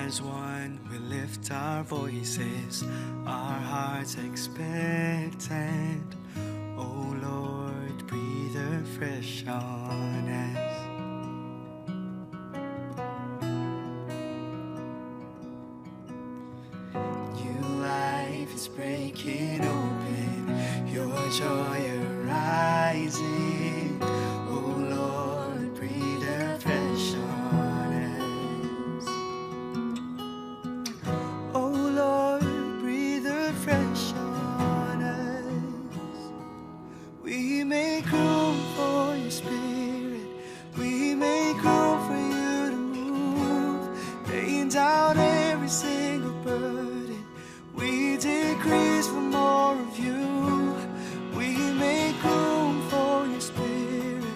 As one, we lift our voices, our hearts expectant. Oh Lord, breathe afresh on us. New life is breaking open, your joy arising. Oh Lord, breathe afresh on us. Oh Lord, breathe afresh on us. We make room for your spirit, we make room for you to move, laying down every single burden. We decrease for more of you. We make room for your spirit,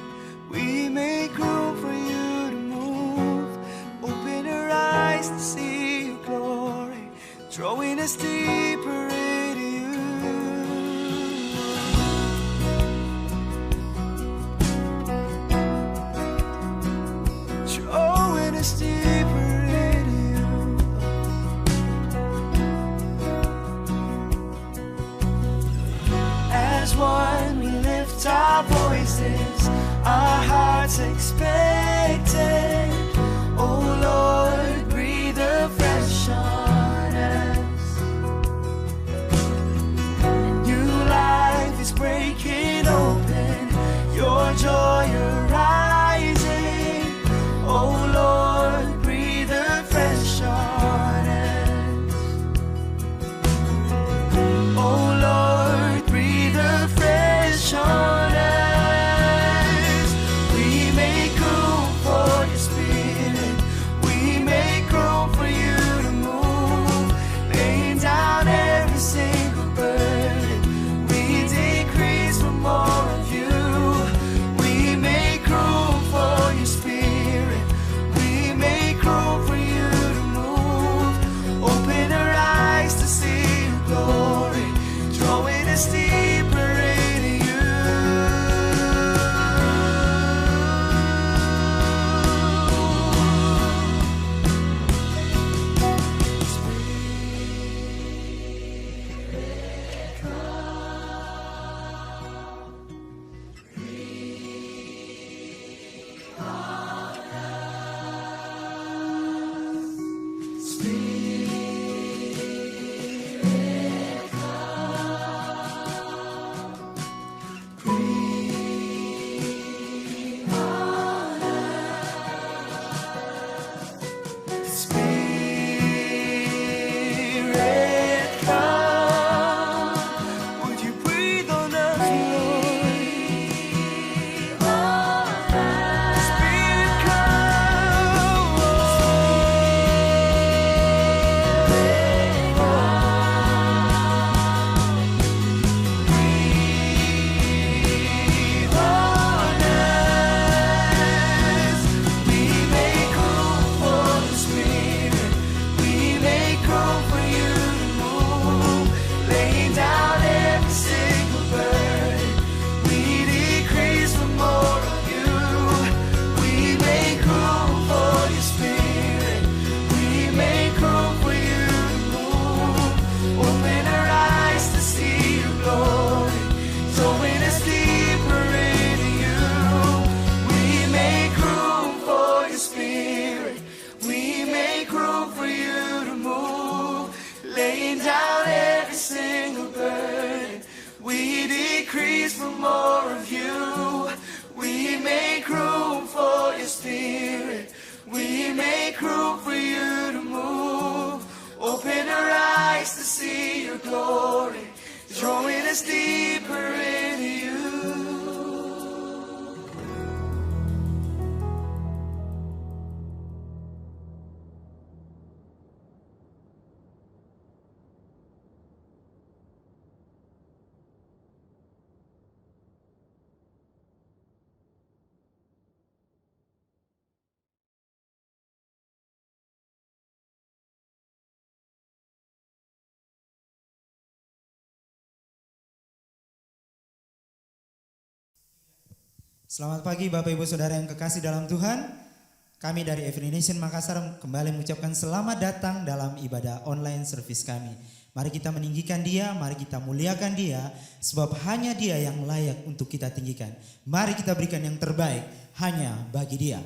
we make room for you to move. Open our eyes to see your glory, drawing us deeper into you. Drawing us deeper into you. As one, we lift our voices, our hearts expectant. Oh Lord, breathe afresh on us. New life is breaking open, your joy arising. Oh Lord, breathe afresh on us. Oh Lord, breathe afresh on us. We make room for your spirit, we make room for you to move, laying down every single burden. We decrease for more of you. We make room for your spirit, we make room for you to move. Open our eyes to see your glory, drawing us deeper into you. Spirit, come. Would you breathe on us, Lord? Spirit, come. Breathe on us. We make room for the Spirit, we make room for you to move, laying down every single burden. We decrease for more of you. We make room for your spirit, we make room for you to move. Open our eyes to see your glory, drawing us deeper into you. We make room for your spirit, we make room for you to move, laying down every single burden. We decrease for more of you. We make room for your spirit, we make room for you to move. Open our eyes to see your glory, drawing us deeper into you. Selamat pagi Bapak Ibu Saudara yang kekasih dalam Tuhan. Kami dari Every Nation Makassar kembali mengucapkan selamat datang dalam ibadah online service kami. Mari kita meninggikan Dia, mari kita muliakan Dia, sebab hanya Dia yang layak untuk kita tinggikan. Mari kita berikan yang terbaik hanya bagi Dia.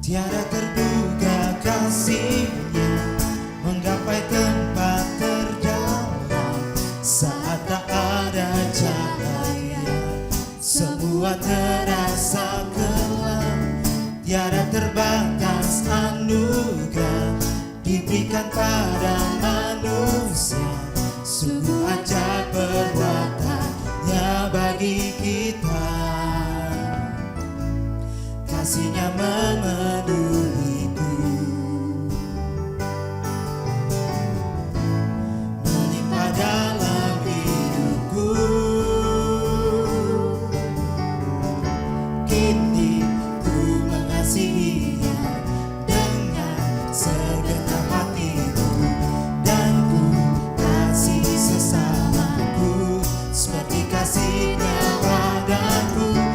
Tiada terduga kasih-Nya menggapai tempat terdalam. Saat tak ada cahaya, semua terasa kelam. Tiada terbatas anugerah diberikan pada manusia. Sungguh ajaib perbuatannya bagi kita. Kasih-Nya memenuhiku, melimpah dalam hidupku. Kini ku mengasihi-Nya dengan segenap hatiku, dan ku kasih sesamaku seperti kasih-Nya padaku.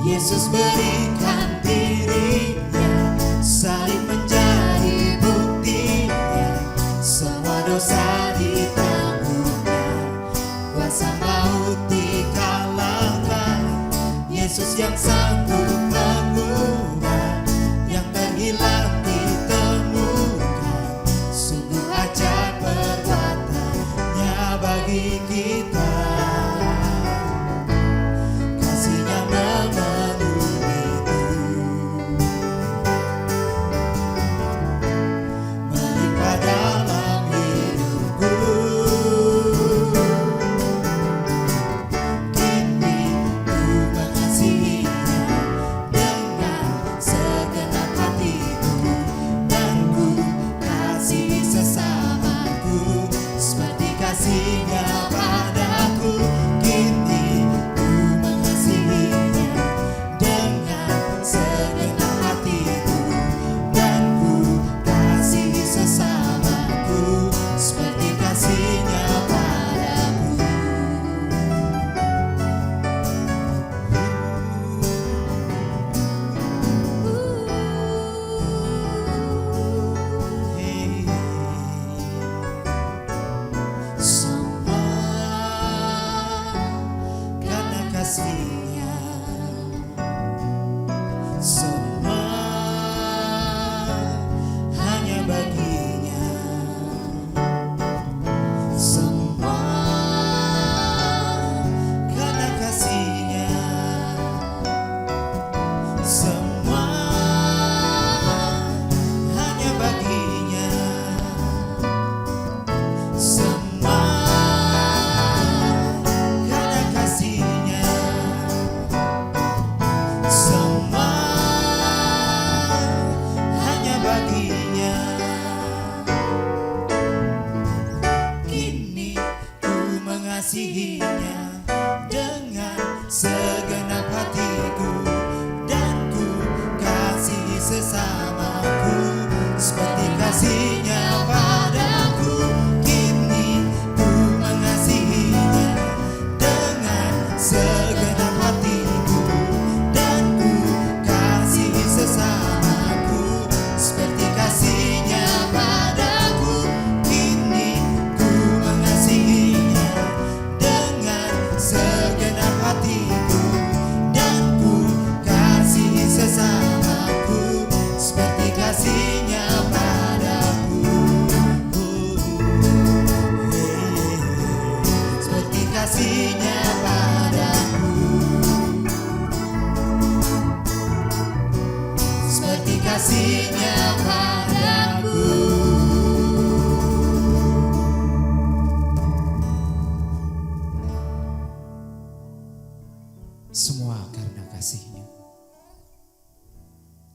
Yesus berikan diri-Nya, salib menjadi buktinya. Semua dosa ditanggung-Nya, kuasa maut dikalahkan. Yesus yang sanggup mengubah yang terhilang ditemukan. Sungguh ajaib perbuatannya bagi kita. Kasih-Nya padaku, kini ku mengasihi-Nya dengan segenap hatiku, dan ku kasih sesamaku seperti kasih-Nya padaku. Kasih-Nya, semua hanya bagi-Nya, semua karena kasih-Nya, semua hanya bagi-Nya, semua karena kasih-Nya. Mengasihi-Nya dengan segenap hatiku, dan ku kasih sesamaku seperti kasih-Nya padaku. Kini ku mengasihi-Nya dengan segenap hatiku, dan ku kasih sesamaku seperti kasih-Nya padaku. Kini ku mengasihi-Nya dengan segenap hatiku, dan ku kasih sesamaku seperti kasih-Nya padaku.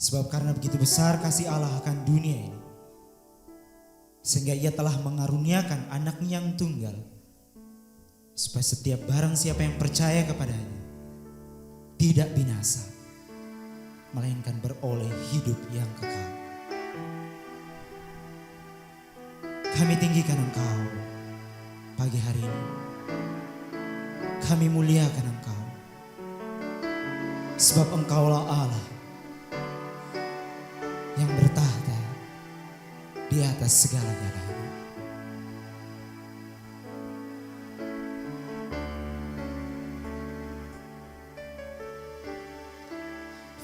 Sebab karena begitu besar kasih Allah akan dunia ini, sehingga ia telah mengaruniakan anaknya yang tunggal, supaya setiap barang siapa yang percaya kepadanya tidak binasa, melainkan beroleh hidup yang kekal. Kami tinggikan Engkau pagi hari ini. Kami muliakan Engkau, sebab Engkaulah Allah yang bertahta di atas segala-galanya.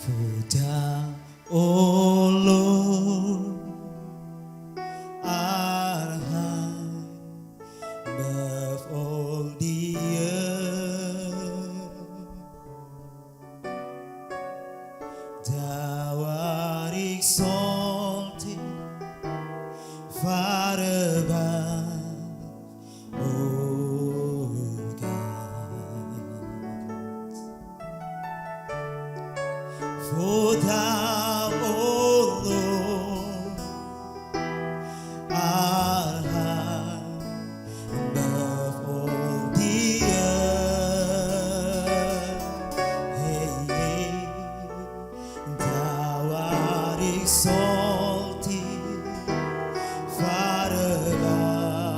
For thou, O Lord, art high above all the earth. Thou art exalted far above all gods. For thou, O Lord, art high above all the earth. Hey, thou art exalted far above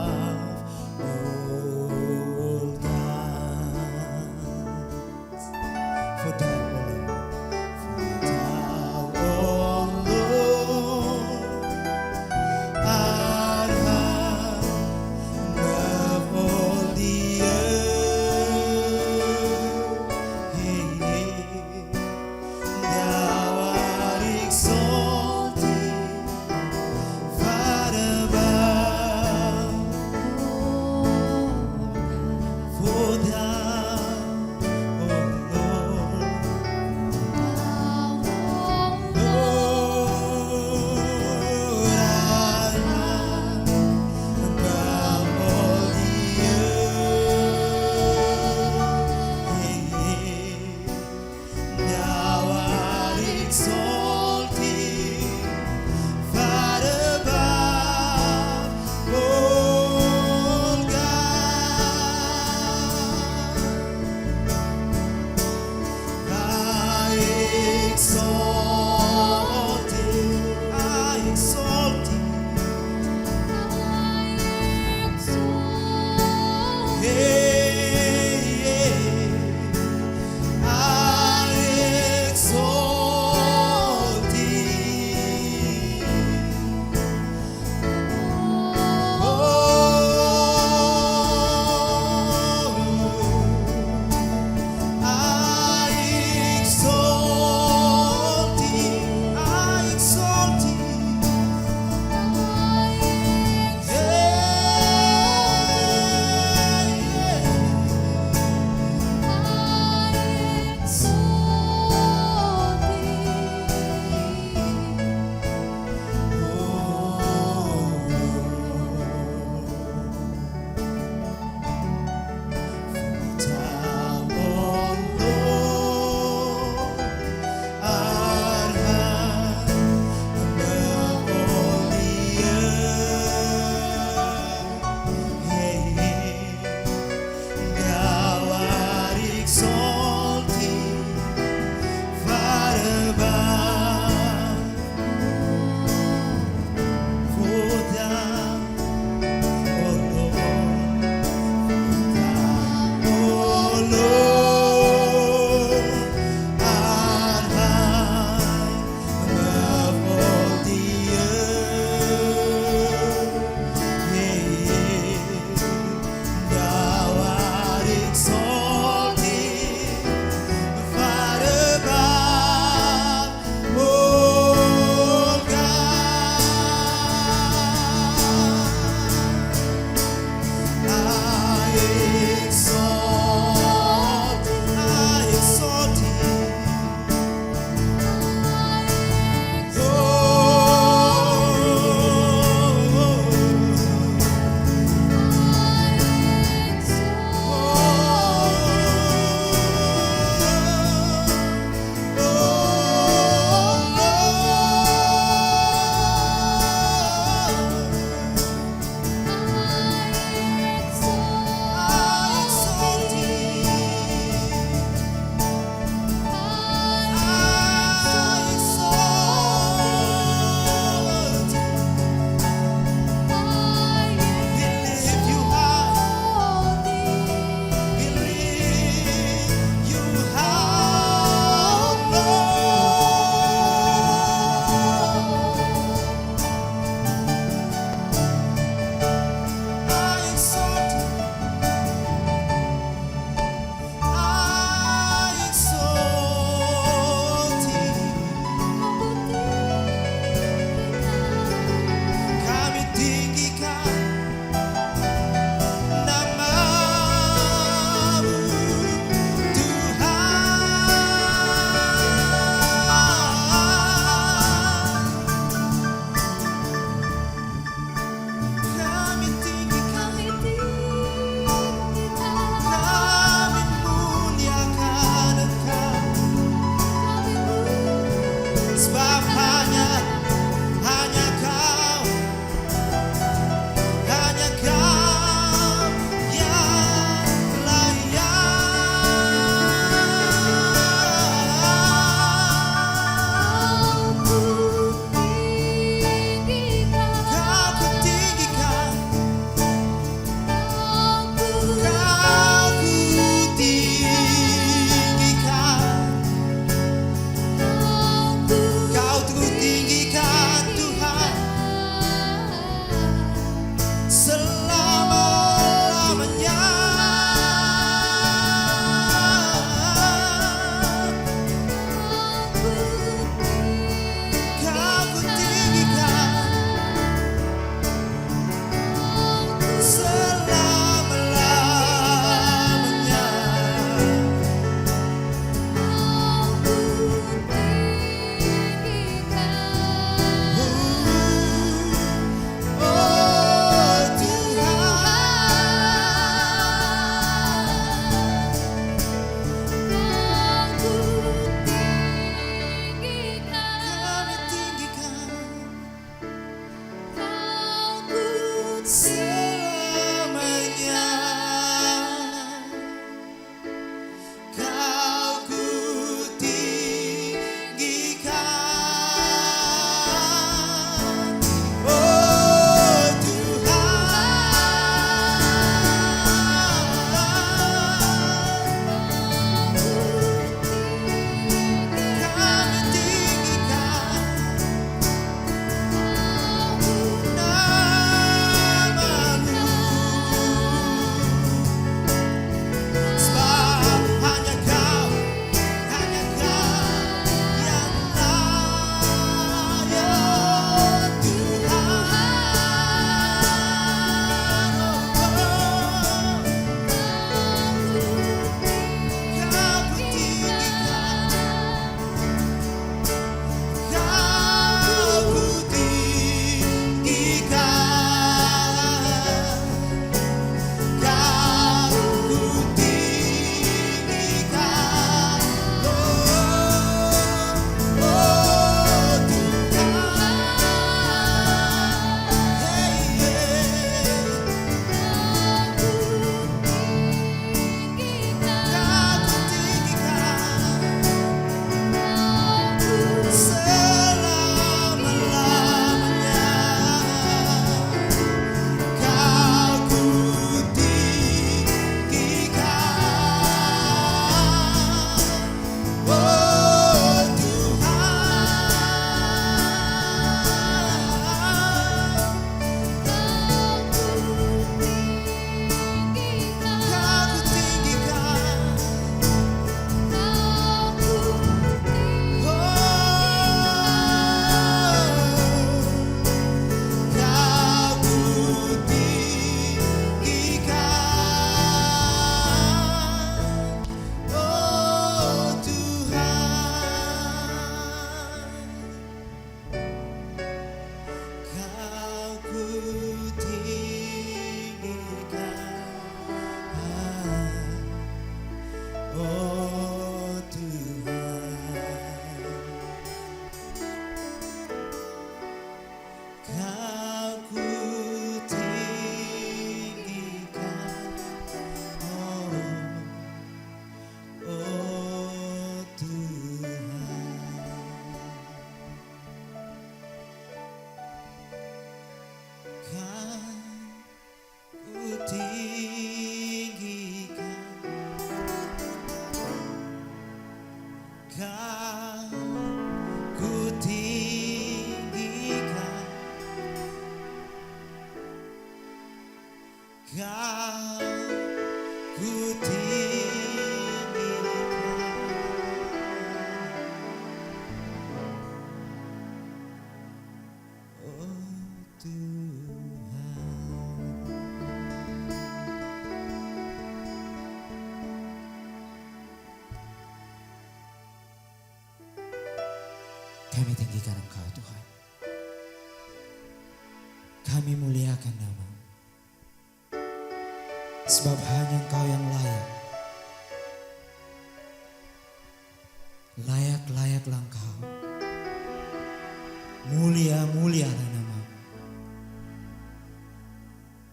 selama-lamanya. Kau kutinggikan selama-lamanya. Oh Tuhan, kami tinggikan selamanya. Kau kutinggikan, oh Tuhan. Kami tinggikan namamu, sebab hanya Kau yang layak, Tuhan. Kau kutinggikan, Kau kutinggikan, Kau kutinggikan, oh Tuhan. Selama-lamanya Kau kutinggikan, oh Tuhan. Kau Kami tinggikan Engkau Tuhan. Kami muliakan nama-Mu. Sebab hanya Engkau yang layak. Layak-layaklah Engkau. Mulia-mulialah nama-Mu.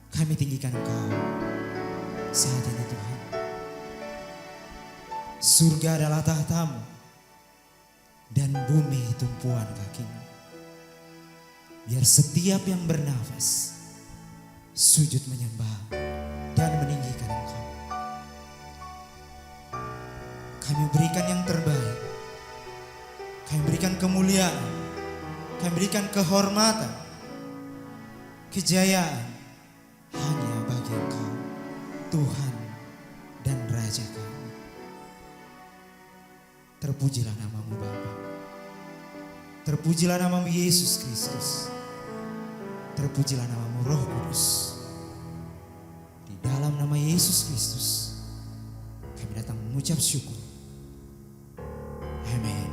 Kami tinggikan Engkau saat ini Tuhan. Surga adalah tahta-Mu dan bumi tumpuan kaki-Mu. Biar setiap yang bernafas sujud menyembah dan meninggikan Engkau. Kami berikan yang terbaik. Kami berikan kemuliaan. Kami berikan kehormatan, kejayaan, Tuhan dan Raja kami. Terpujilah namamu Bapa. Terpujilah namamu Yesus Kristus. Terpujilah namamu Roh Kudus. Di dalam nama Yesus Kristus kami datang mengucap syukur. Amin.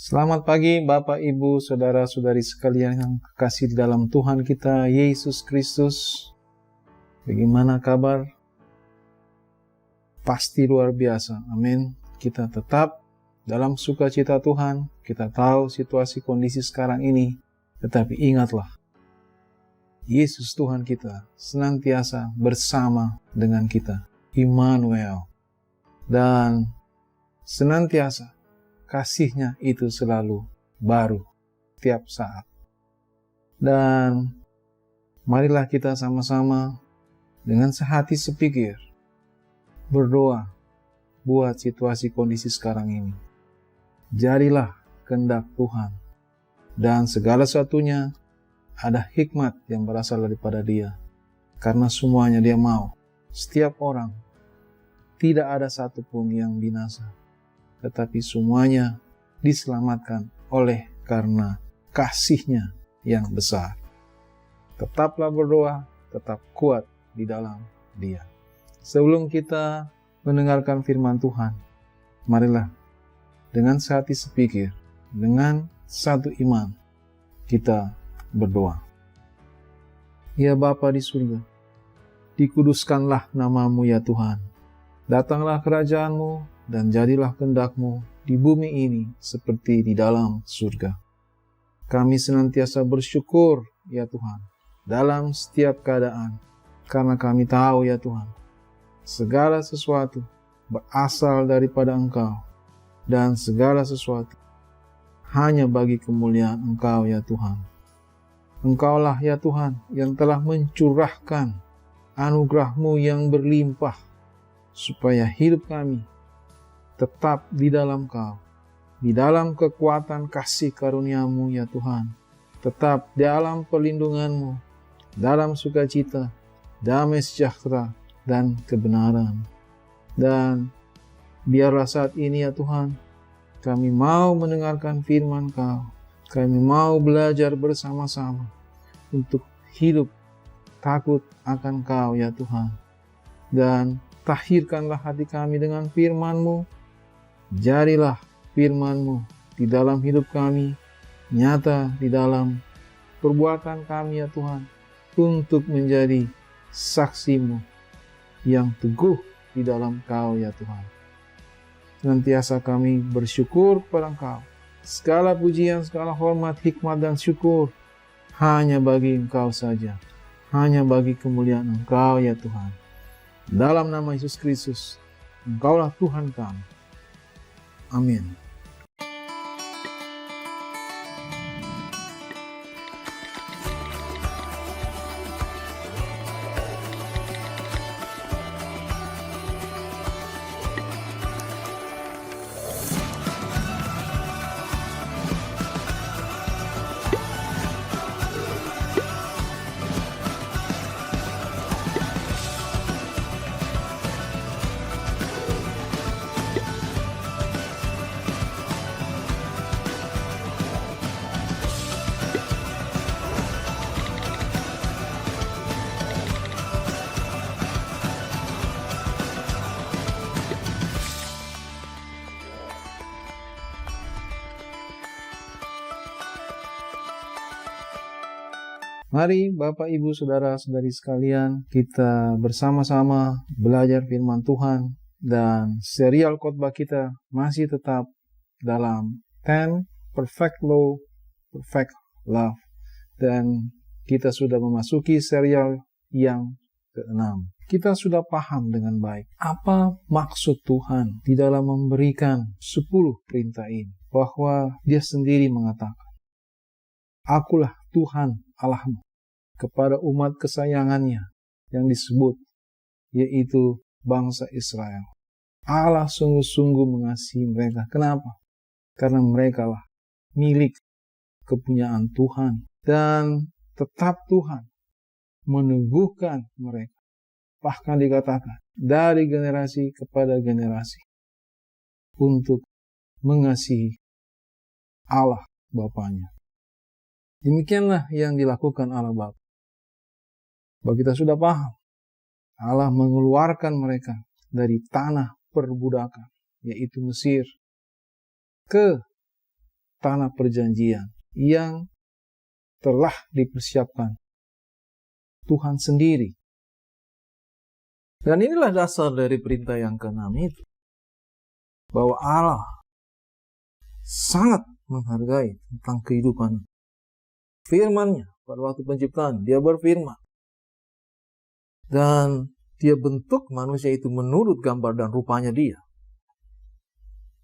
Selamat pagi Bapak, Ibu, Saudara-saudari sekalian yang kekasih di dalam Tuhan kita Yesus Kristus. Bagaimana kabar? Pasti luar biasa, amin. Kita tetap dalam sukacita Tuhan. Kita tahu situasi kondisi sekarang ini, tetapi ingatlah, Yesus Tuhan kita senantiasa bersama dengan kita, Immanuel. Dan senantiasa kasih-Nya itu selalu baru tiap saat. Dan marilah kita sama-sama dengan sehati sepikir berdoa buat situasi kondisi sekarang ini. Jadilah kehendak Tuhan, dan segala sesuatunya ada hikmat yang berasal daripada Dia, karena semuanya Dia mau setiap orang, tidak ada satupun yang binasa, tetapi semuanya diselamatkan oleh karena kasih-Nya yang besar. Tetaplah berdoa, tetap kuat di dalam Dia. Sebelum kita mendengarkan firman Tuhan, marilah dengan sehati sepikir, dengan satu iman, kita berdoa. Ya Bapa di surga, dikuduskanlah namamu ya Tuhan. Datanglah kerajaan-Mu, dan jadilah kehendak-Mu di bumi ini seperti di dalam surga. Kami senantiasa bersyukur, ya Tuhan, dalam setiap keadaan, karena kami tahu, ya Tuhan, segala sesuatu berasal daripada Engkau, dan segala sesuatu hanya bagi kemuliaan Engkau, ya Tuhan. Engkaulah, ya Tuhan, yang telah mencurahkan anugerah-Mu yang berlimpah, supaya hidup kami tetap di dalam Kau, di dalam kekuatan kasih karunia-Mu ya Tuhan, tetap dalam perlindungan-Mu, dalam sukacita, damai sejahtera, dan kebenaran. Dan biarlah saat ini ya Tuhan, kami mau mendengarkan firman Kau, kami mau belajar bersama-sama untuk hidup takut akan Kau ya Tuhan. Dan tahirkanlah hati kami dengan firman-Mu. Jadilah firman-Mu di dalam hidup kami, nyata di dalam perbuatan kami ya Tuhan, untuk menjadi saksi-Mu yang teguh di dalam Kau ya Tuhan. Senantiasa kami bersyukur kepada Engkau. Segala pujian, segala hormat, hikmat, dan syukur hanya bagi Engkau saja. Hanya bagi kemuliaan Engkau ya Tuhan. Dalam nama Yesus Kristus, Engkaulah Tuhan kami. Amin. Mari Bapak, Ibu, Saudara-saudari sekalian, kita bersama-sama belajar firman Tuhan, dan serial khotbah kita masih tetap dalam 10 Perfect Law, Perfect Love, dan kita sudah memasuki serial yang ke-6. Kita sudah paham dengan baik apa maksud Tuhan di dalam memberikan 10 perintah ini, bahwa Dia sendiri mengatakan, Akulah Tuhan Allahmu, kepada umat kesayangannya yang disebut, yaitu bangsa Israel. Allah sungguh-sungguh mengasihi mereka. Kenapa? Karena mereka lah milik kepunyaan Tuhan. Dan tetap Tuhan meneguhkan mereka. Bahkan dikatakan dari generasi kepada generasi untuk mengasihi Allah Bapanya. Demikianlah yang dilakukan Allah Bapa. Bahwa kita sudah paham, Allah mengeluarkan mereka dari tanah perbudakan, yaitu Mesir, ke tanah perjanjian yang telah dipersiapkan Tuhan sendiri. Dan inilah dasar dari perintah yang ke-6 itu. Bahwa Allah sangat menghargai tentang kehidupan. Firman-Nya pada waktu penciptaan, Dia berfirman. Dan Dia bentuk manusia itu menurut gambar dan rupanya Dia.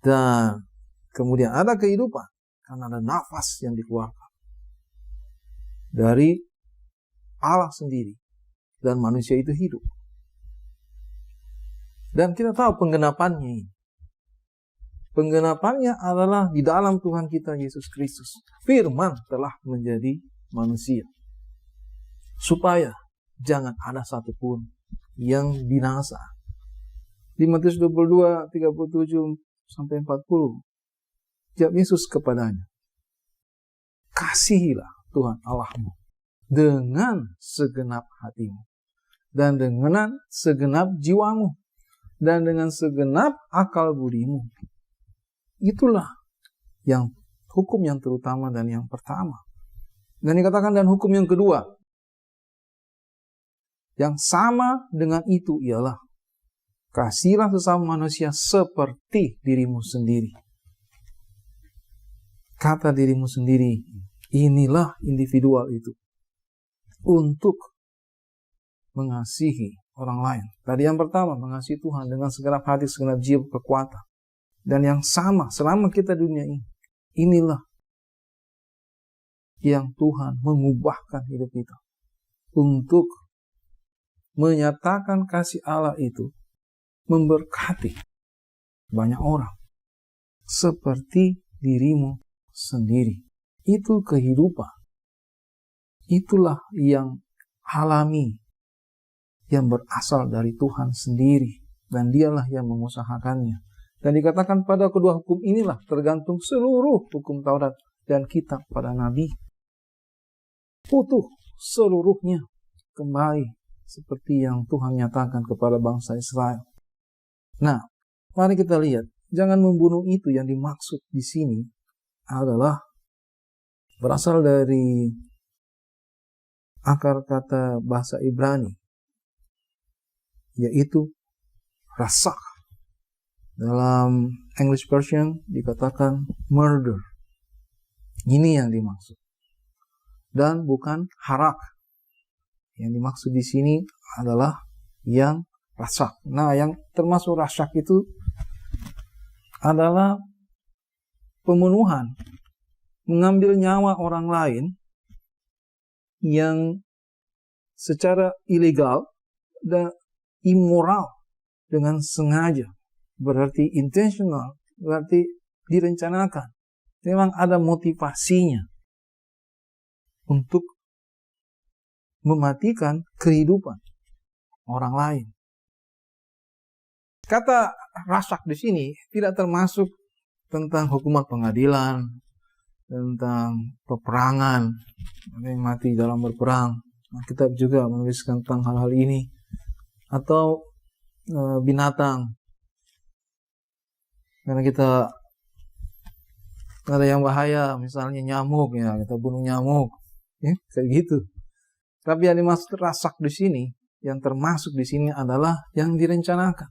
Dan kemudian ada kehidupan karena ada nafas yang dikeluarkan dari Allah sendiri. Dan manusia itu hidup. Dan kita tahu penggenapannya ini. Penggenapannya adalah di dalam Tuhan kita Yesus Kristus. Firman telah menjadi manusia. Supaya jangan ada satupun yang binasa. Di Matius 22, 37-40. Jawab Yesus kepadanya, kasihilah Tuhan Allahmu dengan segenap hatimu. Dan dengan segenap jiwamu. Dan dengan segenap akal budimu. Itulah yang hukum yang terutama dan yang pertama. Dan dikatakan dan hukum yang kedua. Yang sama dengan itu ialah kasihilah sesama manusia seperti dirimu sendiri. Kata dirimu sendiri, inilah individual itu. Untuk mengasihi orang lain. Tadi yang pertama, mengasihi Tuhan dengan segenap hati, segenap jiwa, kekuatan. Dan yang sama selama kita dunia ini. Inilah yang Tuhan mengubahkan hidup kita. Untuk menyatakan kasih Allah itu. Memberkati banyak orang. Seperti dirimu sendiri. Itu kehidupan. Itulah yang alami. Yang berasal dari Tuhan sendiri. Dan Dialah yang mengusahakannya. Dan dikatakan pada kedua hukum inilah tergantung seluruh hukum Taurat dan kitab para nabi. Utuh seluruhnya kembali seperti yang Tuhan nyatakan kepada bangsa Israel. Nah, mari kita lihat. Jangan membunuh itu yang dimaksud di sini adalah berasal dari akar kata bahasa Ibrani. Yaitu rasak. Dalam English version dikatakan murder. Ini yang dimaksud. Dan bukan harak. Yang dimaksud di sini adalah yang rasak. Nah, yang termasuk rasak itu adalah pembunuhan. Mengambil nyawa orang lain yang secara ilegal dan immoral dengan sengaja. Berarti intentional, berarti direncanakan. Memang ada motivasinya untuk mematikan kehidupan orang lain. Kata rasak di sini tidak termasuk tentang hukuman pengadilan, tentang peperangan, yang mati dalam berperang. Nah, kita juga menuliskan tentang hal-hal ini. Atau binatang. Karena kita ada yang bahaya, misalnya nyamuk, ya kita bunuh nyamuk, ya kayak gitu. Tapi yang dimaksud rasak di sini, yang termasuk di sini adalah yang direncanakan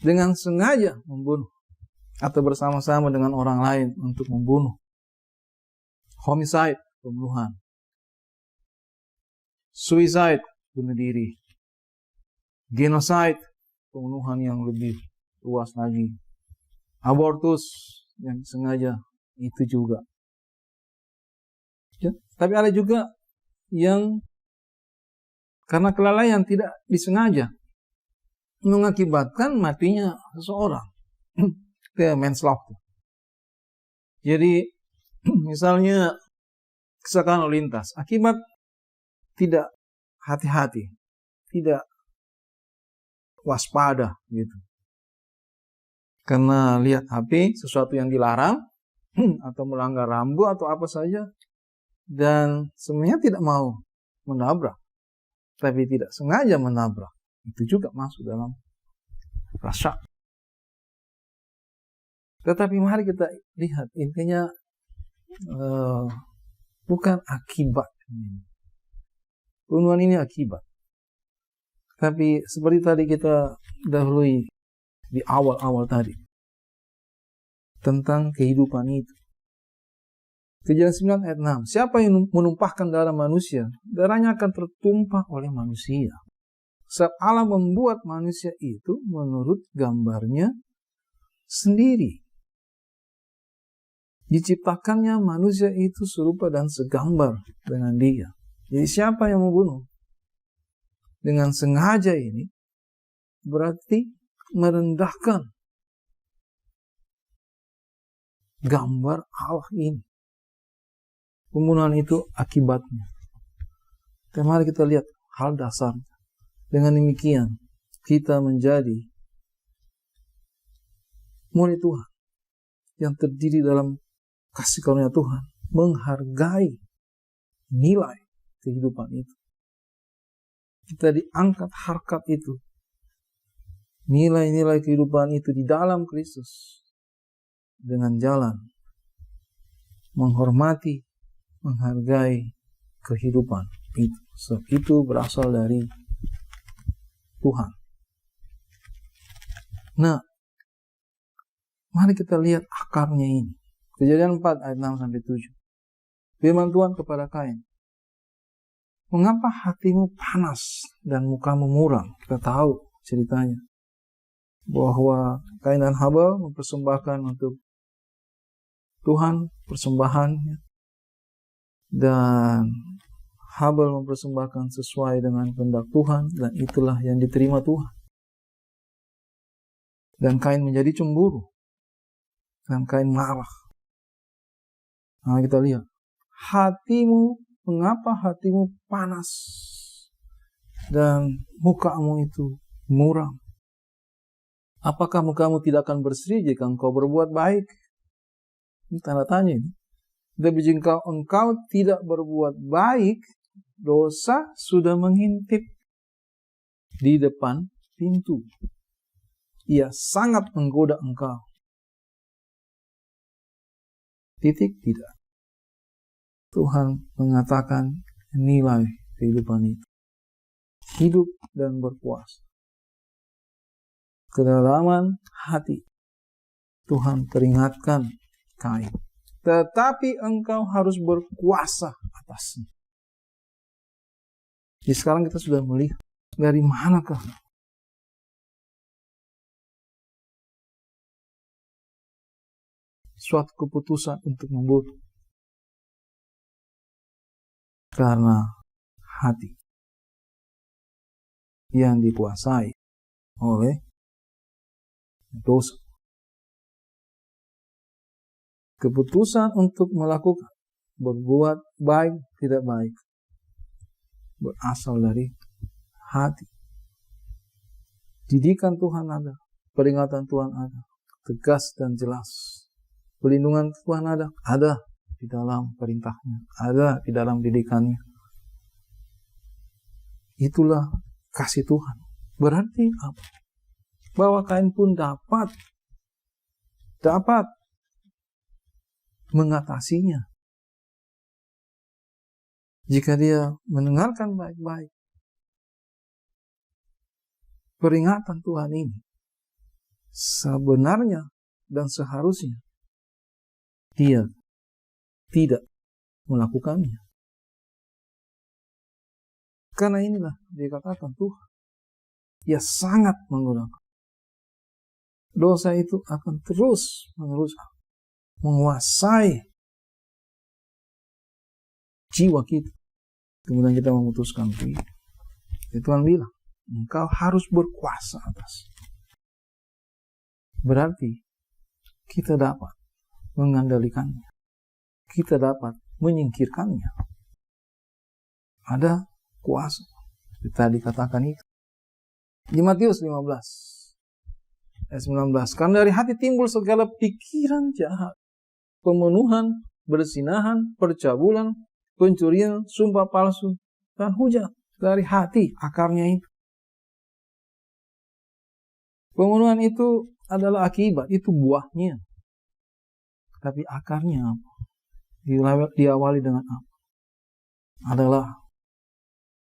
dengan sengaja membunuh atau bersama-sama dengan orang lain untuk membunuh. Homicide, pembunuhan. Suicide, bunuh diri. Genocide, pembunuhan yang lebih luas lagi. Abortus yang sengaja itu juga. Ya, tapi ada juga yang karena kelalaian tidak disengaja mengakibatkan matinya seseorang. Itu manslaughter. Jadi misalnya kecelakaan lalu lintas akibat tidak hati-hati, tidak waspada gitu. Karena lihat HP, sesuatu yang dilarang atau melanggar rambu atau apa saja, dan sebenarnya tidak mau menabrak, tapi tidak sengaja menabrak, itu juga masuk dalam rasa. Tetapi mari kita lihat, intinya bukan akibat. Pembunuhan ini akibat. Tapi seperti tadi kita dahului di awal-awal tadi, tentang kehidupan itu. Kejadian 9 ayat 6. Siapa yang menumpahkan darah manusia, darahnya akan tertumpah oleh manusia. Sebab Allah membuat manusia itu menurut gambarnya sendiri. Diciptakannya manusia itu serupa dan segambar dengan dia. Jadi siapa yang membunuh dengan sengaja ini, berarti merendahkan gambar Allah ini. Pembunuhan itu akibatnya. Dan mari kita lihat hal dasarnya. Dengan demikian, kita menjadi murid Tuhan yang terdiri dalam kasih karunia Tuhan, menghargai nilai kehidupan itu. Kita diangkat harkat itu, nilai-nilai kehidupan itu di dalam Kristus, dengan jalan menghormati, menghargai kehidupan itu. Sebab itu berasal dari Tuhan. Nah, mari kita lihat akarnya ini. Kejadian 4 ayat 6-7. Firman Tuhan kepada Kain, mengapa hatimu panas dan mukamu muram? Kita tahu ceritanya, bahwa Kain dan Habel mempersembahkan untuk Tuhan persembahannya, dan Habel mempersembahkan sesuai dengan kehendak Tuhan, dan itulah yang diterima Tuhan. Dan Kain menjadi cemburu, dan Kain marah. Nah, kita lihat, mengapa hatimu panas dan mukamu itu muram? Apakah mukamu tidak akan berseri jika engkau berbuat baik? Ini tanda tanya ini. Tapi jika engkau tidak berbuat baik, dosa sudah mengintip di depan pintu. Ia sangat menggoda engkau. Titik tidak. Tuhan mengatakan nilai kehidupan itu. Hidup dan berpuasa. Kedalaman hati. Tuhan peringatkan Kain. Tetapi engkau harus berkuasa atasnya. Jadi sekarang kita sudah melihat dari manakah suatu keputusan untuk membunuh. Karena hati yang dikuasai oleh dosa. Keputusan untuk melakukan, berbuat baik, tidak baik, berasal dari hati. Didikan Tuhan ada, peringatan Tuhan ada, tegas dan jelas. Pelindungan Tuhan ada di dalam perintahnya, ada di dalam didikannya. Itulah kasih Tuhan. Berarti apa? Bahwa Kain pun dapat mengatasinya. Jika dia mendengarkan baik-baik peringatan Tuhan ini, sebenarnya dan seharusnya dia tidak melakukannya. Karena inilah dikatakan Tuhan, ia sangat menggunakan. Dosa itu akan terus-menerus menguasai jiwa kita. Kemudian kita memutuskan itu. Tuhan bilang, engkau harus berkuasa atas. Berarti kita dapat mengandalkannya. Kita dapat menyingkirkannya. Ada kuasa. Kita dikatakan itu. Di Matius 15 ayat 19. Karena dari hati timbul segala pikiran jahat, pemenuhan, berzinahan, percabulan, pencurian, sumpah palsu, dan hujat. Dari hati akarnya itu. Pemenuhan itu adalah akibat, itu buahnya. Tapi akarnya apa? Diawali dengan apa? Adalah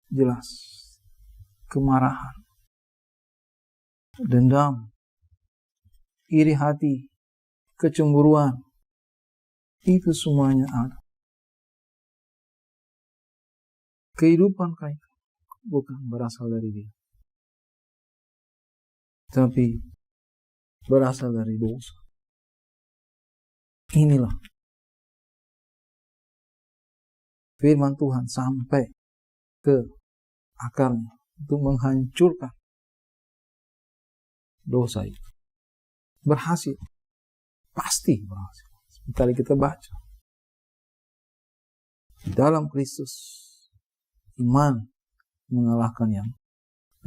jelas kemarahan, dendam, iri hati, kecemburuan. Itu semuanya ada. Kehidupan kayak bukan berasal dari dia, tapi berasal dari dosa. Inilah firman Tuhan sampai ke akarnya untuk menghancurkan dosa itu. Berhasil. Pasti berhasil. Seperti kita baca. Di dalam Kristus, iman mengalahkan yang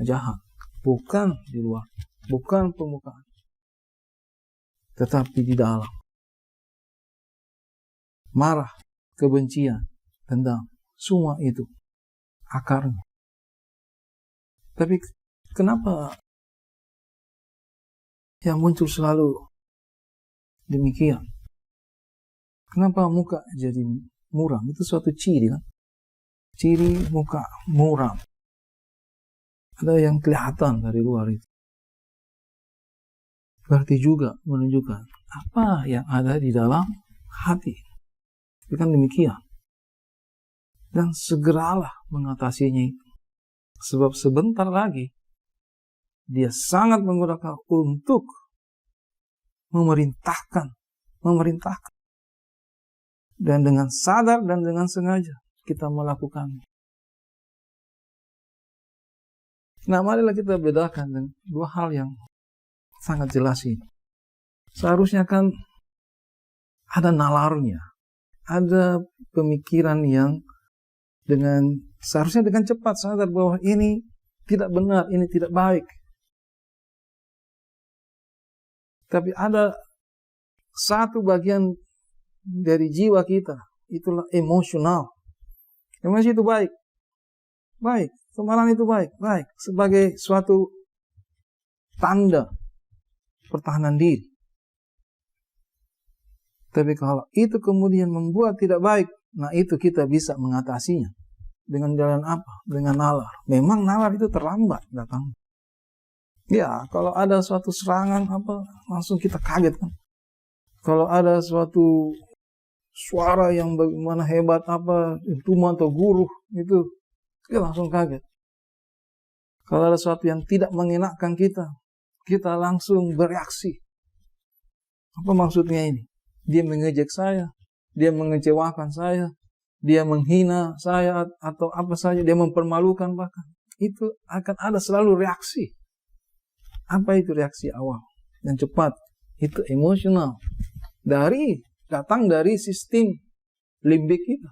jahat. Bukan di luar. Bukan permukaan. Tetapi di dalam. Marah, kebencian, dendam. Semua itu akarnya. Tapi kenapa yang muncul selalu demikian? Kenapa muka jadi muram? Itu suatu ciri kan? Ciri muka muram. Ada yang kelihatan dari luar itu. Berarti juga menunjukkan apa yang ada di dalam hati. Itu kan demikian. Dan segeralah mengatasinya itu. Sebab sebentar lagi dia sangat menggunakan untuk memerintahkan. Dan dengan sadar dan dengan sengaja kita melakukannya. Nah, marilah kita bedakan dengan dua hal yang sangat jelas ini. Seharusnya kan ada nalarnya. Ada pemikiran yang seharusnya dengan cepat sadar bahwa ini tidak benar, ini tidak baik. Tapi ada satu bagian dari jiwa kita, itulah emosional. Emosi itu baik. Baik. Kemarahan itu baik. Baik. Sebagai suatu tanda pertahanan diri. Tapi kalau itu kemudian membuat tidak baik, nah itu kita bisa mengatasinya. Dengan jalan apa? Dengan nalar. Memang nalar itu terlambat datang. Ya, kalau ada suatu serangan apa, langsung kita kaget kan. Kalau ada suatu suara yang bagaimana hebat apa, dentuman atau guruh, itu kita langsung kaget. Kalau ada sesuatu yang tidak mengenakkan kita langsung bereaksi. Apa maksudnya ini? Dia mengejek saya, dia mengecewakan saya, dia menghina saya atau apa saja, dia mempermalukan bahkan. Itu akan ada selalu reaksi. Apa itu reaksi awal? Yang cepat, itu emosional. Datang dari sistem limbik kita.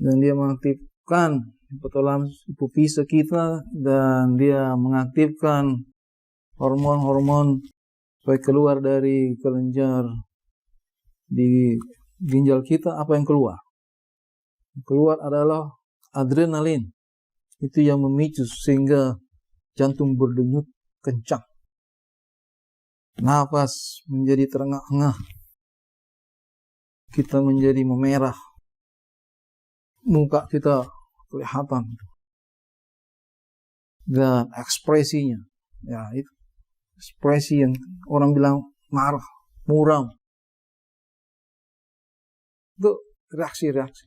Dan dia mengaktifkan hipotalamus hipofise kita, dan dia mengaktifkan hormon-hormon supaya keluar dari kelenjar di ginjal kita. Apa yang keluar? Keluar adalah adrenalin. Itu yang memicu sehingga jantung berdenyut kencang. Nafas menjadi terengah-engah. Kita menjadi memerah. Muka kita kelihatan. Dan ekspresinya. Ya, itu ekspresi yang orang bilang marah, muram. Itu reaksi-reaksi.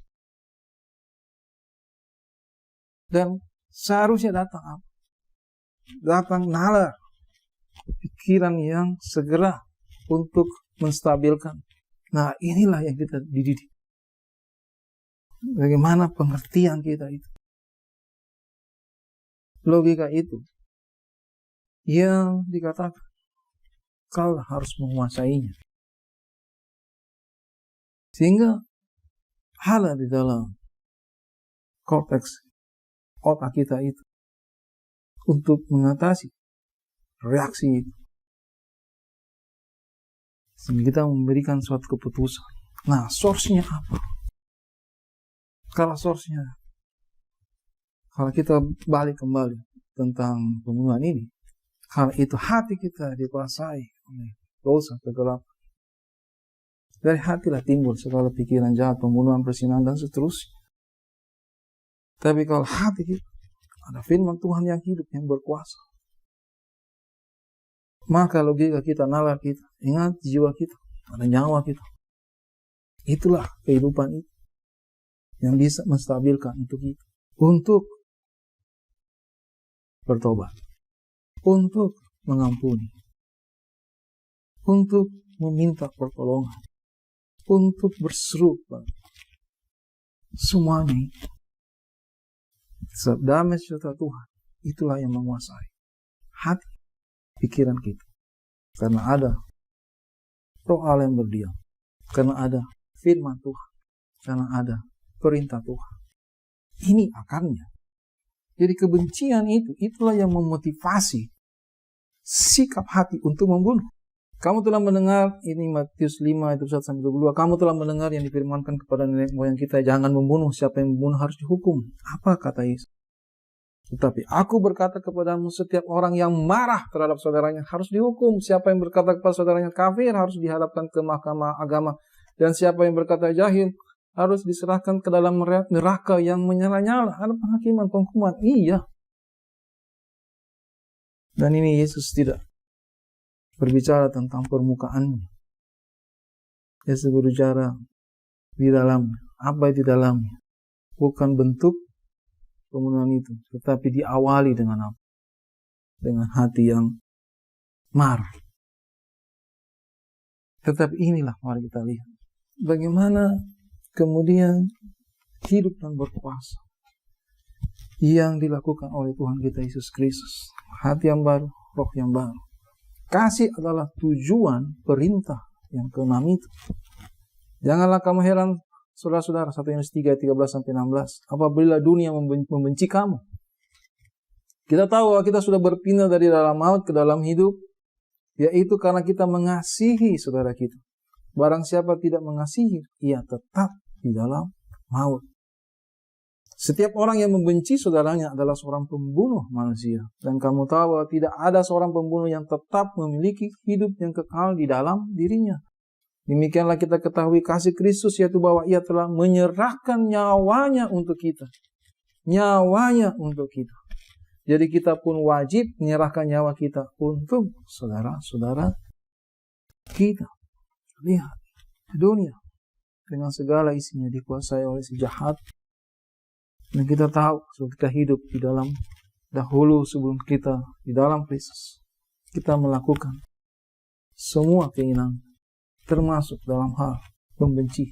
Dan seharusnya datang apa? Datang nalar. Pikiran yang segera untuk menstabilkan. Nah, inilah yang kita dididik. Bagaimana pengertian kita itu. Logika itu yang dikatakan kau harus menguasainya. Sehingga ada di dalam korteks otak kita itu untuk mengatasi reaksi itu. Sehingga kita memberikan suatu keputusan. Nah, source-nya apa? Kalau source-nya, kalau kita balik kembali tentang pembunuhan ini, kalau itu hati kita dikuasai oleh dosa, kegelapan. Dari hatilah timbul segala pikiran jahat, pembunuhan, perzinahan, dan seterusnya. Tapi kalau hati kita ada firman Tuhan yang hidup, yang berkuasa, maka logika kita, nalar kita, ingat jiwa kita, ada nyawa kita. Itulah kehidupan itu yang bisa menstabilkan untuk kita. Untuk bertobat. Untuk mengampuni. Untuk meminta pertolongan. Untuk berseru. Semuanya itu. Damai sejahtera Tuhan. Itulah yang menguasai hati, pikiran kita. Karena ada Roh Allah yang berdiam. Karena ada firman Tuhan. Karena ada perintah Tuhan. Ini akarnya. Jadi kebencian itu, itulah yang memotivasi sikap hati untuk membunuh. Kamu telah mendengar, ini Matius 5 ayat 1-22, kamu telah mendengar yang difirmankan kepada nenek moyang kita, jangan membunuh, siapa yang membunuh harus dihukum. Apa kata Yesus? Tetapi aku berkata kepadamu, setiap orang yang marah terhadap saudaranya harus dihukum. Siapa yang berkata kepada saudaranya kafir harus dihadapkan ke mahkamah agama. Dan siapa yang berkata jahil harus diserahkan ke dalam neraka yang menyala-nyala. Ada penghakiman, penghukuman. Iya. Dan ini Yesus tidak berbicara tentang permukaannya. Yesus berbicara di dalamnya. Apa di dalamnya? Bukan bentuk pembunuhan itu, tetapi diawali dengan apa? Dengan hati yang marah. Tetapi inilah mari kita lihat. Bagaimana kemudian hidup dan berkuasa yang dilakukan oleh Tuhan kita Yesus Kristus. Hati yang baru, roh yang baru. Kasih adalah tujuan perintah yang ke-6 itu. Janganlah kamu heran, saudara-saudara, 1 Yohanes 3, 13-16. Apabila dunia membenci kamu. Kita tahu bahwa kita sudah berpindah dari dalam maut ke dalam hidup. Yaitu karena kita mengasihi saudara kita. Barang siapa tidak mengasihi, ia tetap di dalam maut. Setiap orang yang membenci saudaranya adalah seorang pembunuh manusia. Dan kamu tahu bahwa tidak ada seorang pembunuh yang tetap memiliki hidup yang kekal di dalam dirinya. Demikianlah kita ketahui kasih Kristus, yaitu bahwa ia telah menyerahkan nyawanya untuk kita. Nyawanya untuk kita. Jadi kita pun wajib menyerahkan nyawa kita untuk saudara-saudara kita. Lihat, dunia dengan segala isinya dikuasai oleh si jahat. Dan kita tahu, sebelum kita hidup di dalam, dahulu sebelum kita di dalam Kristus, kita melakukan semua keinginan, termasuk dalam hal membenci.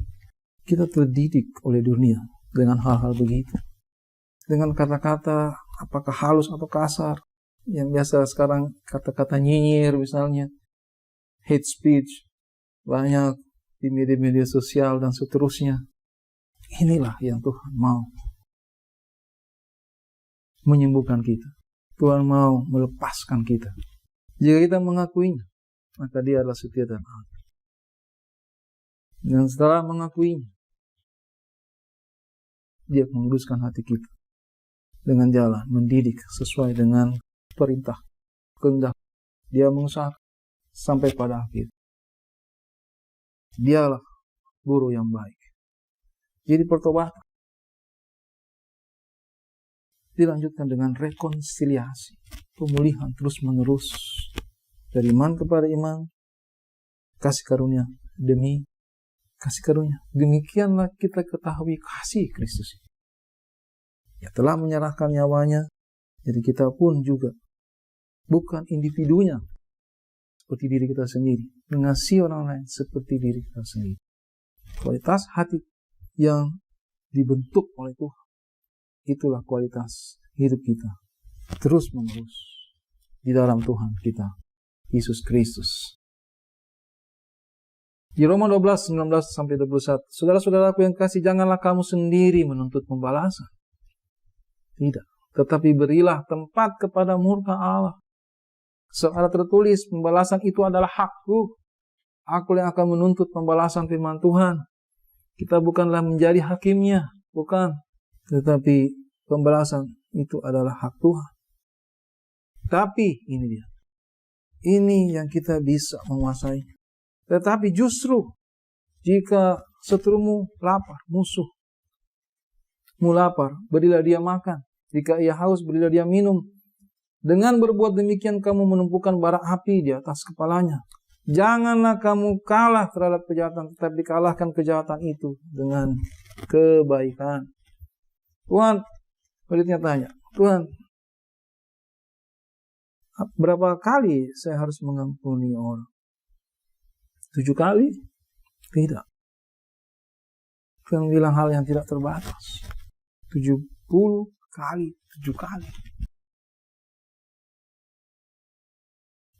Kita terdidik oleh dunia dengan hal-hal begitu. Dengan kata-kata, apakah halus atau kasar, yang biasa sekarang kata-kata nyinyir misalnya, hate speech, banyak di media-media sosial dan seterusnya. Inilah yang Tuhan mau menyembuhkan kita. Tuhan mau melepaskan kita. Jika kita mengakuinya, maka dia adalah setia dan adil. Dan setelah mengakuinya, dia menguruskan hati kita dengan jalan mendidik sesuai dengan perintah, kehendak. Dia mengusahakan sampai pada akhir. Dialah guru yang baik. Jadi pertobatan dilanjutkan dengan rekonsiliasi, pemulihan terus-menerus dari iman kepada iman, kasih karunia demi kasih karunia. Demikianlah kita ketahui kasih Kristus. Ia telah menyerahkan nyawanya, jadi kita pun juga bukan individunya seperti diri kita sendiri, mengasihi orang lain seperti diri kita sendiri. Kualitas hati yang dibentuk oleh Tuhan, itulah kualitas hidup kita terus menerus di dalam Tuhan kita Yesus Kristus. Di Roma 12, 19-21. Saudara-saudaraku yang kasih, janganlah kamu sendiri menuntut pembalasan. Tidak. Tetapi berilah tempat kepada murka Allah. Secara tertulis, pembalasan itu adalah hakku. Aku yang akan menuntut pembalasan firman Tuhan. Kita bukanlah menjadi hakimnya. Bukan. Tetapi pembalasan itu adalah hak Tuhan. Tapi ini dia. Ini yang kita bisa menguasai. Tetapi justru jika seterumu lapar, musuhmu lapar, berilah dia makan. Jika ia haus, berilah dia minum. Dengan berbuat demikian kamu menumpukan bara api di atas kepalanya. Janganlah kamu kalah terhadap kejahatan, tetapi kalahkan kejahatan itu dengan kebaikan. Tuhan, muridnya tanya, Tuhan, berapa kali saya harus mengampuni orang? 7 kali? Tidak. Tuhan bilang hal yang tidak terbatas. 70 kali, 7 kali.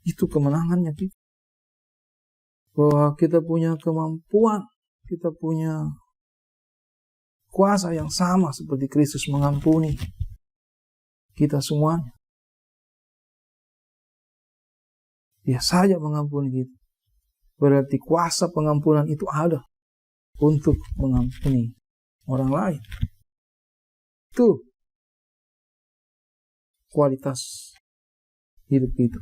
Itu kemenangannya kita. Bahwa kita punya kemampuan, kita punya kuasa yang sama seperti Kristus mengampuni kita semuanya. Dia saja mengampuni kita. Berarti kuasa pengampunan itu ada untuk mengampuni orang lain. Itu kualitas hidup itu.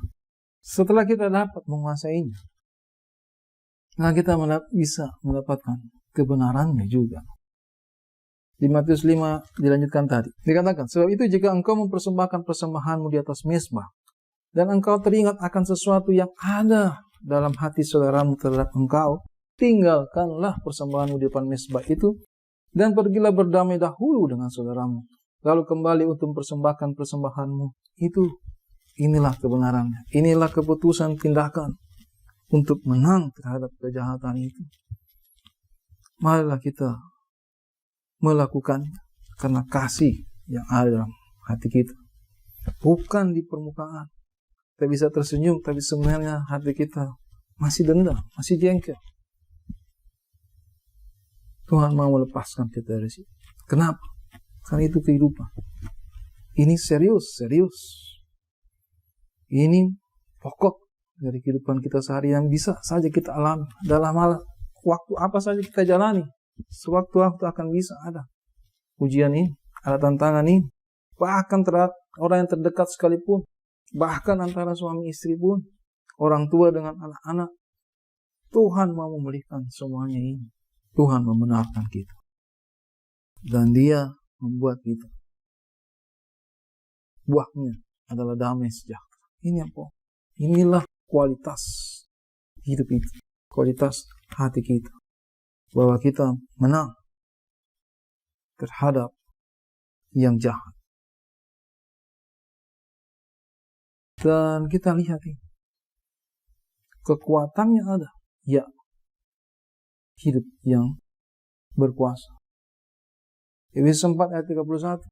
Setelah kita dapat menguasainya, nah kita bisa mendapatkan kebenarannya juga. Di Matius 5 dilanjutkan tadi. Dikatakan, sebab itu jika engkau mempersembahkan persembahanmu di atas mezbah, dan engkau teringat akan sesuatu yang ada dalam hati saudaramu terhadap engkau, tinggalkanlah persembahanmu di depan mezbah itu, dan pergilah berdamai dahulu dengan saudaramu. Lalu kembali untuk mempersembahkan persembahanmu itu. Inilah kebenarannya. Inilah keputusan tindakan untuk menang terhadap kejahatan itu. Marilah kita melakukannya karena kasih yang ada dalam hati kita. Bukan di permukaan. Kita bisa tersenyum, tapi sebenarnya hati kita masih dendam, masih jengkel. Tuhan mau melepaskan kita dari situ. Kenapa? Karena itu kehidupan. Ini serius. Ini pokok dari kehidupan kita sehari yang bisa saja kita alami. Dalam hal waktu apa saja kita jalani. Sewaktu-waktu akan bisa ada ujian ini, ada tantangan ini. Bahkan terhadap orang yang terdekat sekalipun. Bahkan antara suami istri pun. Orang tua dengan anak-anak. Tuhan mau memulihkan semuanya ini. Tuhan membenarkan kita. Dan Dia membuat kita. Buahnya adalah damai sejahtera. Ini apa? Inilah kualitas hidup itu. Kualitas hati kita. Bahwa kita menang terhadap yang jahat. Dan kita lihat ini. Kekuatannya ada. Ya. Hidup yang berkuasa. Efesus 4 ayat 31.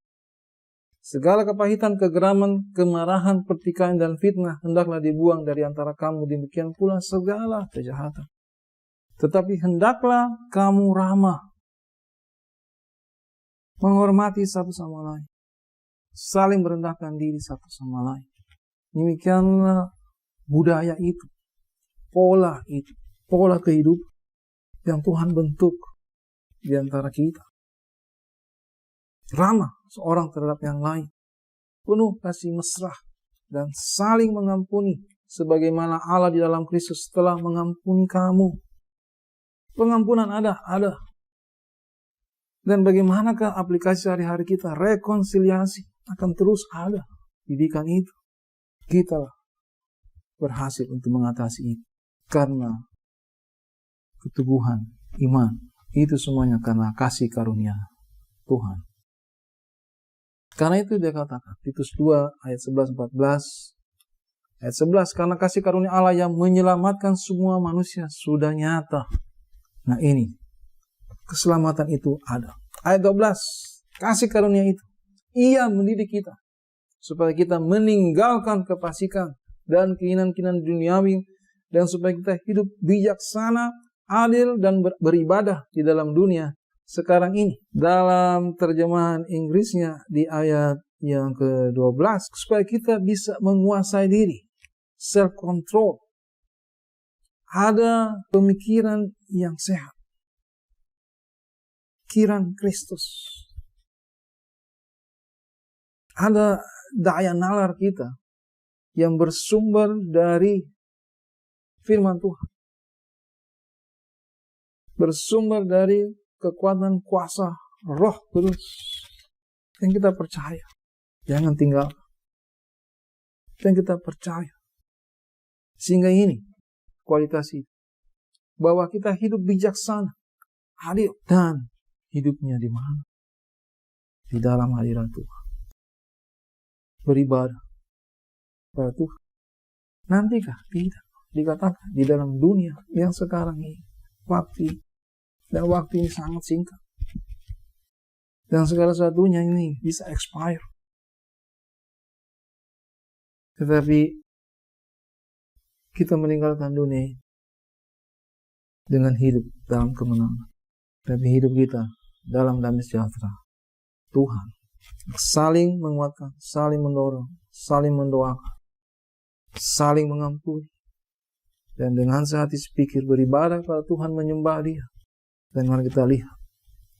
Segala kepahitan, kegeraman, kemarahan, pertikaian, dan fitnah hendaklah dibuang dari antara kamu. Demikian pula segala kejahatan. Tetapi hendaklah kamu ramah. Menghormati satu sama lain. Saling merendahkan diri satu sama lain. Demikianlah budaya itu. Pola itu. Pola kehidupan yang Tuhan bentuk di antara kita. Ramah seorang terhadap yang lain. Penuh kasih mesra. Dan saling mengampuni. Sebagaimana Allah di dalam Kristus telah mengampuni kamu. Pengampunan ada. Dan bagaimanakah aplikasi sehari-hari kita? Rekonsiliasi akan terus ada. Didikan itu. Kita berhasil untuk mengatasi itu. Karena keteguhan iman. Itu semuanya karena kasih karunia Tuhan. Karena itu dia katakan, Titus 2 ayat 11-14. Ayat 11, karena kasih karunia Allah yang menyelamatkan semua manusia sudah nyata. Nah ini, keselamatan itu ada. Ayat 12, kasih karunia itu. Ia mendidik kita. Supaya kita meninggalkan kefasikan dan keinginan-keinginan duniawi. Dan supaya kita hidup bijaksana adil dan beribadah di dalam dunia sekarang ini. Dalam terjemahan Inggrisnya di ayat yang ke-12, supaya kita bisa menguasai diri, self-control. Ada pemikiran yang sehat, pikiran Kristus. Ada daya nalar kita yang bersumber dari firman Tuhan. Bersumber dari kekuatan kuasa Roh Kudus yang kita percaya. Jangan tinggal. Yang kita percaya. Sehingga ini kualitas itu. Bahwa kita hidup bijaksana, adil, dan hidupnya di mana? Di dalam hadirat Tuhan. Beribadah pada Tuhan. Nantikah? Tidak. Dikatakan di dalam dunia yang sekarang ini. Waktu ini sangat singkat. Dan segala sesuatunya ini bisa expire. Tetapi kita meninggalkan dunia ini dengan hidup dalam kemenangan. Tapi hidup kita dalam damai sejahtera. Tuhan saling menguatkan, saling mendorong, saling mendoakan, saling mengampuni. Dan dengan sehati sepikir beribadah kepada Tuhan, menyembah Dia. Dan mari kita lihat,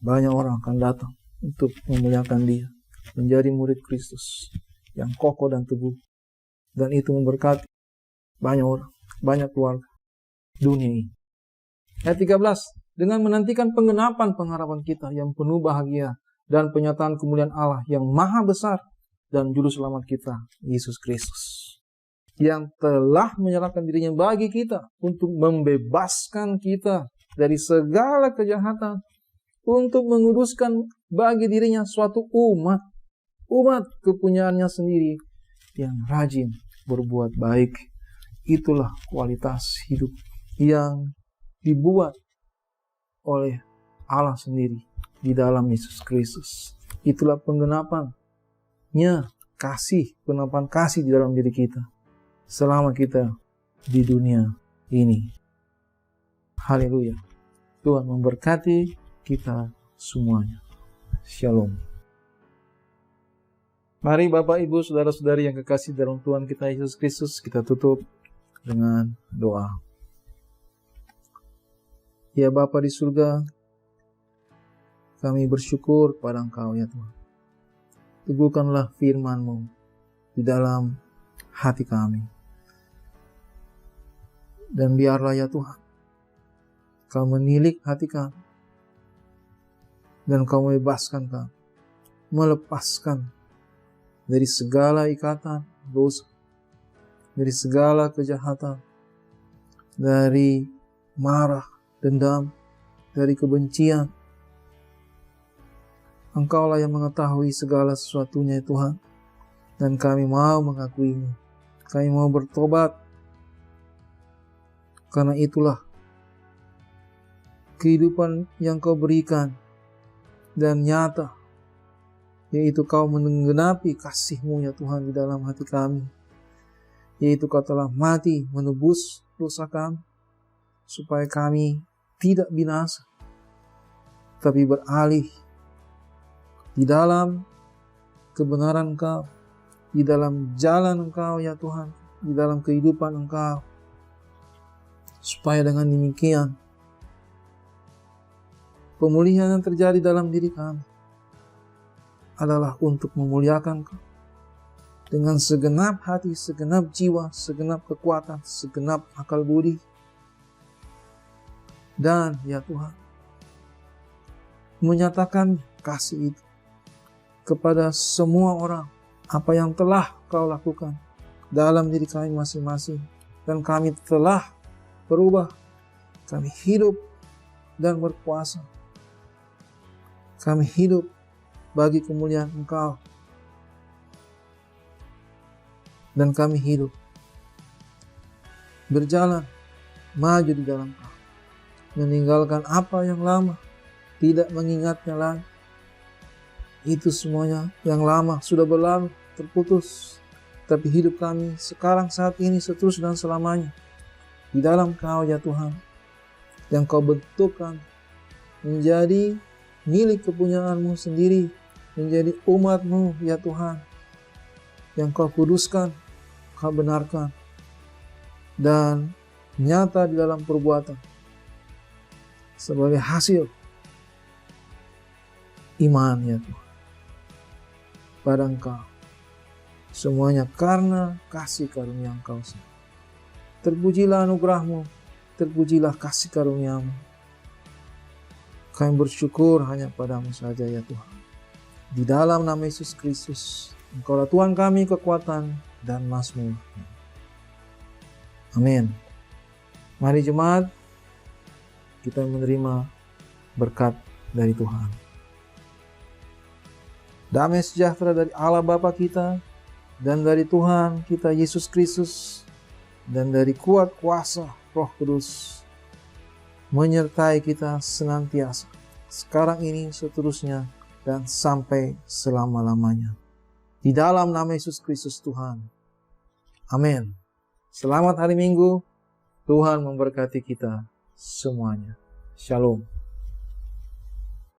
banyak orang akan datang untuk memuliakan Dia, menjadi murid Kristus yang kokoh dan teguh. Dan itu memberkati banyak orang, banyak keluarga dunia ini. Ayat 13, dengan menantikan penggenapan pengharapan kita yang penuh bahagia dan penyataan kemuliaan Allah yang maha besar dan juru selamat kita, Yesus Kristus, yang telah menyerahkan dirinya bagi kita untuk membebaskan kita dari segala kejahatan, untuk menguduskan bagi dirinya suatu umat kepunyaannya sendiri yang rajin berbuat baik. Itulah kualitas hidup yang dibuat oleh Allah sendiri di dalam Yesus Kristus. Itulah penggenapannya kasih, penggenapan kasih di dalam diri kita selama kita di dunia ini. Haleluya. Tuhan memberkati kita semuanya. Shalom. Mari Bapak, Ibu, Saudara-saudari yang kekasih dalam Tuhan kita Yesus Kristus, kita tutup dengan doa. Ya Bapa di surga, kami bersyukur kepada Engkau ya Tuhan. Teguhkanlah firman-Mu di dalam hati kami. Dan biarlah ya Tuhan, Kau menilik hati kami. Dan Kau membebaskan kami. Melepaskan dari segala ikatan dosa. Dari segala kejahatan. Dari marah, dendam, dari kebencian. Engkaulah yang mengetahui segala sesuatunya ya Tuhan. Dan kami mau mengakuinya. Kami mau bertobat. Karena itulah kehidupan yang Kau berikan dan nyata, yaitu Kau menggenapi kasih-Mu ya Tuhan di dalam hati kami, yaitu Kau telah mati menebus dosa kami, supaya kami tidak binasa, tapi beralih di dalam kebenaran Engkau, di dalam jalan Engkau ya Tuhan, di dalam kehidupan Engkau. Supaya dengan demikian pemulihan yang terjadi dalam diri kami adalah untuk memuliakan Kau dengan segenap hati, segenap jiwa, segenap kekuatan, segenap akal budi. Dan ya Tuhan, menyatakan kasih itu kepada semua orang, apa yang telah Kau lakukan dalam diri kami masing-masing. Dan kami telah berubah, kami hidup dan berkuasa. Kami hidup bagi kemuliaan Engkau. Dan kami hidup berjalan maju di dalam Engkau, meninggalkan apa yang lama, tidak mengingatnya lagi. Itu semuanya yang lama sudah berlalu, terputus. Tapi hidup kami sekarang, saat ini, seterusnya dan selamanya di dalam Kau ya Tuhan. yang Kau bentukkan menjadi milik kepunyaanmu sendiri, menjadi umat-Mu ya Tuhan, yang Kau kuduskan, Kau benarkan, dan nyata di dalam perbuatan sebagai hasil iman ya Tuhan pada Engkau. Semuanya karena kasih karunia Engkau. Terpujilah anugerah-Mu, terpujilah kasih karunia-Mu. Kami bersyukur hanya padamu saja ya Tuhan. Di dalam nama Yesus Kristus, Engkaulah Tuhan kami, kekuatan dan Mazmur. Amin. Mari jemaat, kita menerima berkat dari Tuhan. Damai sejahtera dari Allah Bapa kita, dan dari Tuhan kita Yesus Kristus, dan dari kuat kuasa Roh Kudus menyertai kita senantiasa, sekarang ini, seterusnya, dan sampai selama-lamanya. Di dalam nama Yesus Kristus Tuhan. Amin. Selamat hari Minggu. Tuhan memberkati kita semuanya. Shalom.